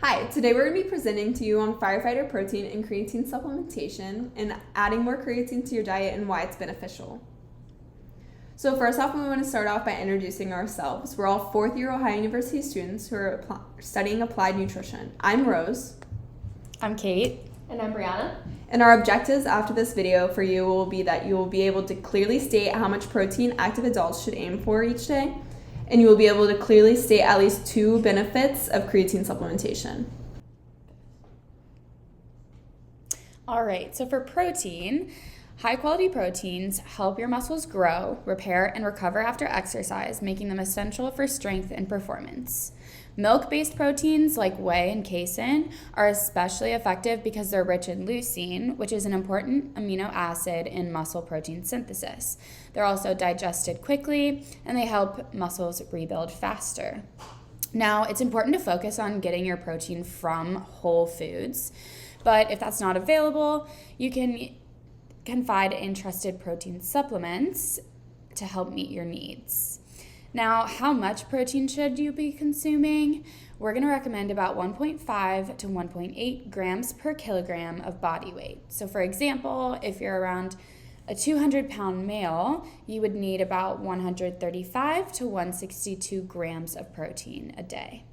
Hi, today we're going to be presenting to you on Firefighter protein and creatine supplementation and adding more creatine to your diet and why it's beneficial. So first off, we want to start off by introducing ourselves. We're all fourth-year Ohio University students who are studying applied nutrition. I'm Rose. I'm Kate. And I'm Brianna. And our objectives after this video for you will be that you will be able to clearly state how much protein active adults should aim for each day, and you will be able to clearly state at least 2 benefits of creatine supplementation. All right, so for protein, high-quality proteins help your muscles grow, repair, and recover after exercise, making them essential for strength and performance. Milk-based proteins like whey and casein are especially effective because they're rich in leucine, which is an important amino acid in muscle protein synthesis. They're also digested quickly, and they help muscles rebuild faster. Now, it's important to focus on getting your protein from whole foods, but if that's not available, you can confide in trusted protein supplements to help meet your needs. Now, how much protein should you be consuming? We're going to recommend about 1.5 to 1.8 grams per kilogram of body weight. So for example, if you're around a 200-pound male, you would need about 135 to 162 grams of protein a day.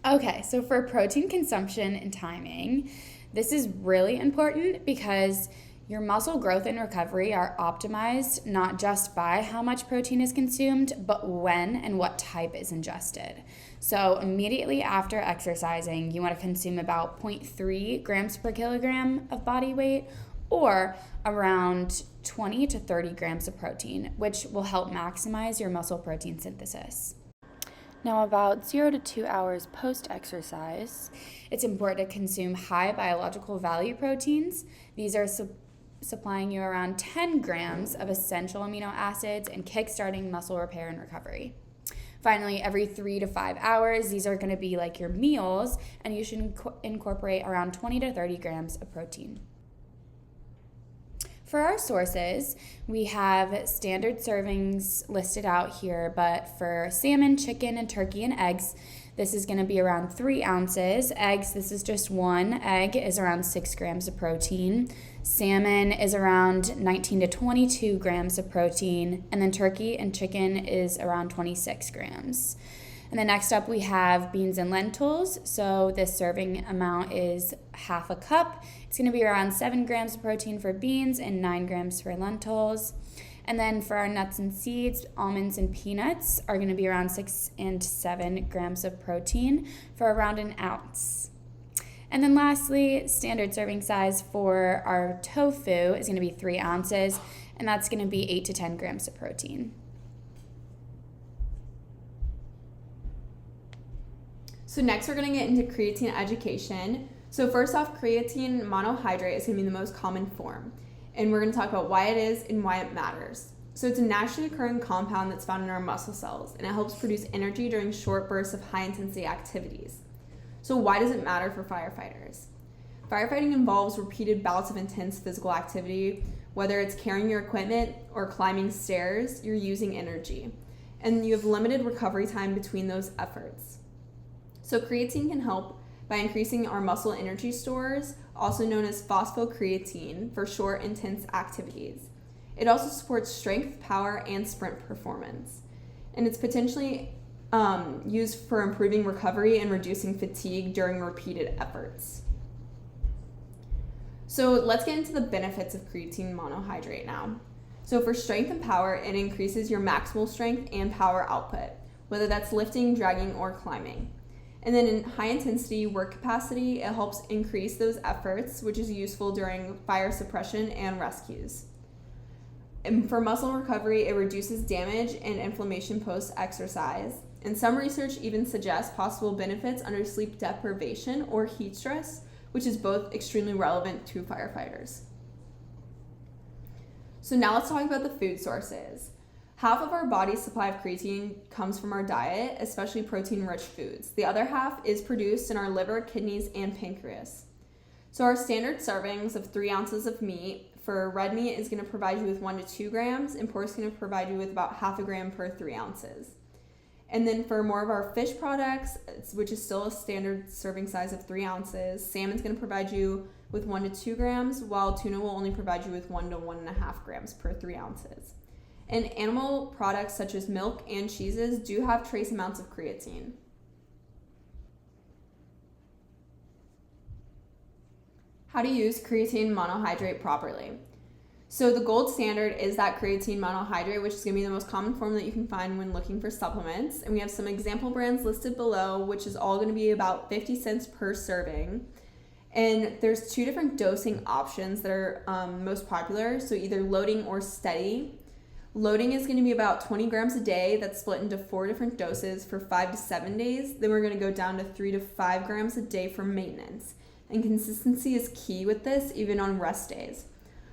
Okay, so for protein consumption and timing, this is really important because your muscle growth and recovery are optimized not just by how much protein is consumed, but when and what type is ingested. So immediately after exercising, you want to consume about 0.3 grams per kilogram of body weight, or around 20 to 30 grams of protein, which will help maximize your muscle protein synthesis. Now, about 0 to 2 hours post-exercise, it's important to consume high biological value proteins. These are supplying you around 10 grams of essential amino acids and kickstarting muscle repair and recovery. Finally, every 3 to 5 hours, these are going to be like your meals, and you should incorporate around 20 to 30 grams of protein. For our sources, we have standard servings listed out here, but for salmon, chicken, and turkey and eggs, this is going to be around 3 ounces. Eggs, this is just 1 egg, is around 6 grams of protein. Salmon is around 19 to 22 grams of protein, and then turkey and chicken is around 26 grams. And then next up we have beans and lentils. So this serving amount is half a cup. It's going to be around 7 grams of protein for beans and 9 grams for lentils. And then for our nuts and seeds, almonds and peanuts are going to be around 6 and 7 grams of protein for around an ounce. And then lastly, standard serving size for our tofu is going to be 3 ounces, and that's going to be 8 to 10 grams of protein. So next we're going to get into creatine education. So first off, creatine monohydrate is going to be the most common form. And we're going to talk about why it is and why it matters. So it's a naturally occurring compound that's found in our muscle cells, and it helps produce energy during short bursts of high-intensity activities. So why does it matter for firefighters? Firefighting involves repeated bouts of intense physical activity. Whether it's carrying your equipment or climbing stairs, you're using energy. And you have limited recovery time between those efforts. So creatine can help by increasing our muscle energy stores, also known as phosphocreatine, for short, intense activities. It also supports strength, power, and sprint performance. And it's potentially used for improving recovery and reducing fatigue during repeated efforts. So let's get into the benefits of creatine monohydrate now. So for strength and power, it increases your maximal strength and power output, whether that's lifting, dragging, or climbing. And then in high intensity work capacity, it helps increase those efforts, which is useful during fire suppression and rescues. And for muscle recovery, it reduces damage and inflammation post-exercise. And some research even suggests possible benefits under sleep deprivation or heat stress, which is both extremely relevant to firefighters. So now let's talk about the food sources. Half of our body's supply of creatine comes from our diet, especially protein-rich foods. The other half is produced in our liver, kidneys, and pancreas. So our standard servings of 3 ounces of meat for red meat is going to provide you with 1 to 2 grams, and pork is going to provide you with about half a gram per 3 ounces. And then for more of our fish products, which is still a standard serving size of 3 ounces, salmon's going to provide you with 1 to 2 grams, while tuna will only provide you with 1 to 1.5 grams per 3 ounces. And animal products such as milk and cheeses do have trace amounts of creatine. How to use creatine monohydrate properly. So the gold standard is that creatine monohydrate, which is going to be the most common form that you can find when looking for supplements. And we have some example brands listed below, which is all going to be about 50 cents per serving. And there's 2 different dosing options that are most popular. So either loading or steady. Loading is going to be about 20 grams a day. That's split into 4 different doses for 5 to 7 days. Then we're going to go down to 3 to 5 grams a day for maintenance. And consistency is key with this, even on rest days.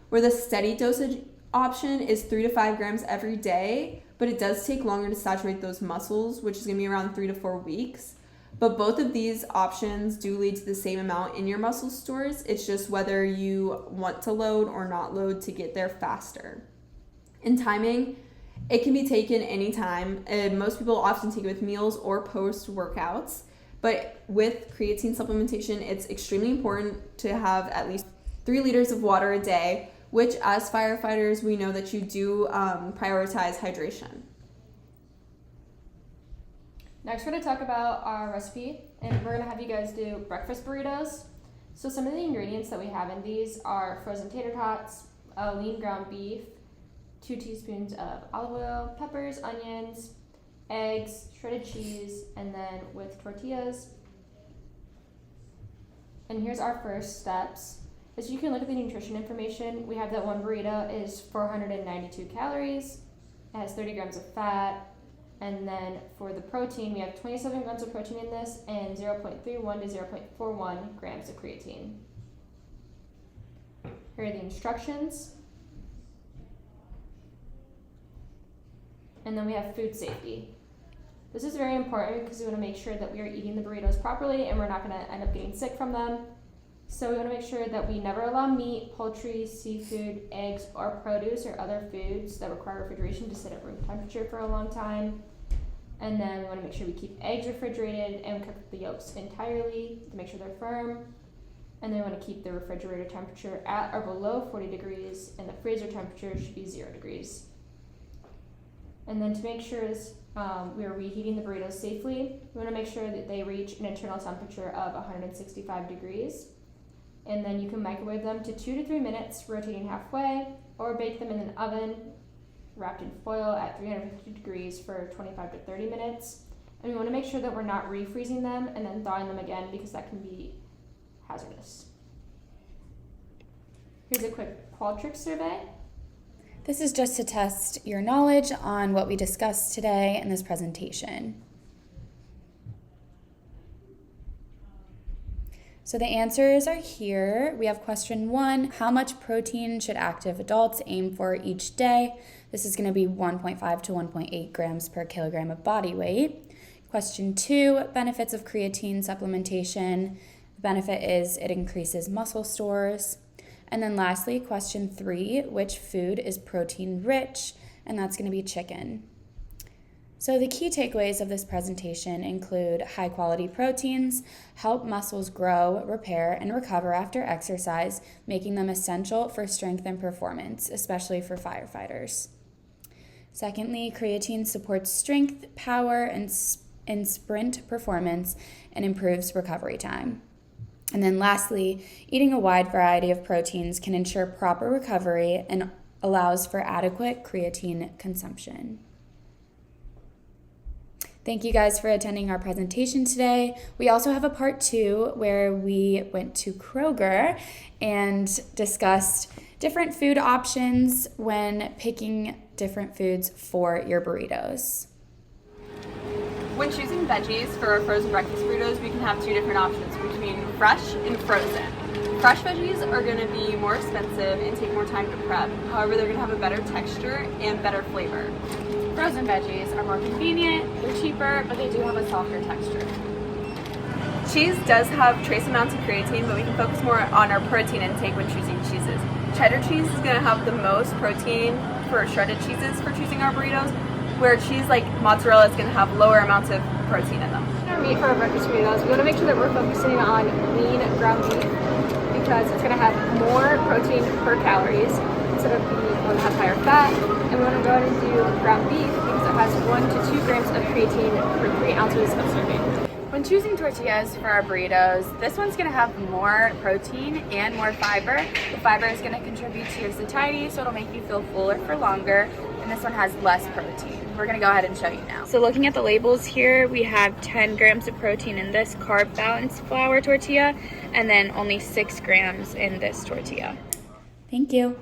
Where the steady dosage option is 3 to 5 grams every day, but it does take longer to saturate those muscles, which is going to be around 3 to 4 weeks. But both of these options do lead to the same amount in your muscle stores. It's just whether you want to load or not load to get there faster. In timing, it can be taken anytime. Most people often take it with meals or post-workouts. But with creatine supplementation, it's extremely important to have at least 3 liters of water a day, which as firefighters, we know that you do prioritize hydration. Next, we're going to talk about our recipe, and we're going to have you guys do breakfast burritos. So some of the ingredients that we have in these are frozen tater tots, lean ground beef, 2 teaspoons of olive oil, peppers, onions, eggs, shredded cheese, and then with tortillas. And here's our first steps. As you can look at the nutrition information, we have that one burrito is 492 calories, it has 30 grams of fat, and then for the protein, we have 27 grams of protein in this and 0.31 to 0.41 grams of creatine. Here are the instructions. And then we have food safety. This is very important because we want to make sure that we are eating the burritos properly and we're not going to end up getting sick from them. So we want to make sure that we never allow meat, poultry, seafood, eggs, or produce or other foods that require refrigeration to sit at room temperature for a long time. And then we want to make sure we keep eggs refrigerated and cook the yolks entirely to make sure they're firm. And then we want to keep the refrigerator temperature at or below 40 degrees and the freezer temperature should be 0 degrees. And then to make sure we are reheating the burritos safely, we want to make sure that they reach an internal temperature of 165 degrees. And then you can microwave them to 2 to 3 minutes, rotating halfway, or bake them in an oven wrapped in foil at 350 degrees for 25 to 30 minutes. And we want to make sure that we're not refreezing them and then thawing them again because that can be hazardous. Here's a quick Qualtrics survey. This is just to test your knowledge on what we discussed today in this presentation. So the answers are here. We have question 1, how much protein should active adults aim for each day? This is going to be 1.5 to 1.8 grams per kilogram of body weight. Question 2, benefits of creatine supplementation. The benefit is it increases muscle stores. And then lastly, question 3, which food is protein rich? And that's going to be chicken. So the key takeaways of this presentation include high quality proteins, help muscles grow, repair, and recover after exercise, making them essential for strength and performance, especially for firefighters. Secondly, creatine supports strength, power, and sprint performance and improves recovery time. And then lastly, eating a wide variety of proteins can ensure proper recovery and allows for adequate creatine consumption. Thank you guys for attending our presentation today. We also have a part 2 where we went to Kroger and discussed different food options when picking different foods for your burritos. When choosing veggies for our frozen breakfast burritos, we can have 2 different options between fresh and frozen. Fresh veggies are going to be more expensive and take more time to prep. However, they're going to have a better texture and better flavor. Frozen veggies are more convenient, they're cheaper, but they do have a softer texture. Cheese does have trace amounts of creatine, but we can focus more on our protein intake when choosing cheeses. Cheddar cheese is going to have the most protein for shredded cheeses for choosing our burritos. where cheese like mozzarella is going to have lower amounts of protein in them. Our meat for our breakfast burritos, we want to make sure that we're focusing on lean ground beef because it's going to have more protein per calories instead of beef. We want to have higher fat, and we want to go ahead and do ground beef because it has 1 to 2 grams of creatine per 3 ounces of serving. When choosing tortillas for our burritos, this one's gonna have more protein and more fiber. The fiber is gonna contribute to your satiety, so it'll make you feel fuller for longer, and this one has less protein. We're gonna go ahead and show you now. So looking at the labels here, we have 10 grams of protein in this carb balanced flour tortilla, and then only 6 grams in this tortilla. Thank you.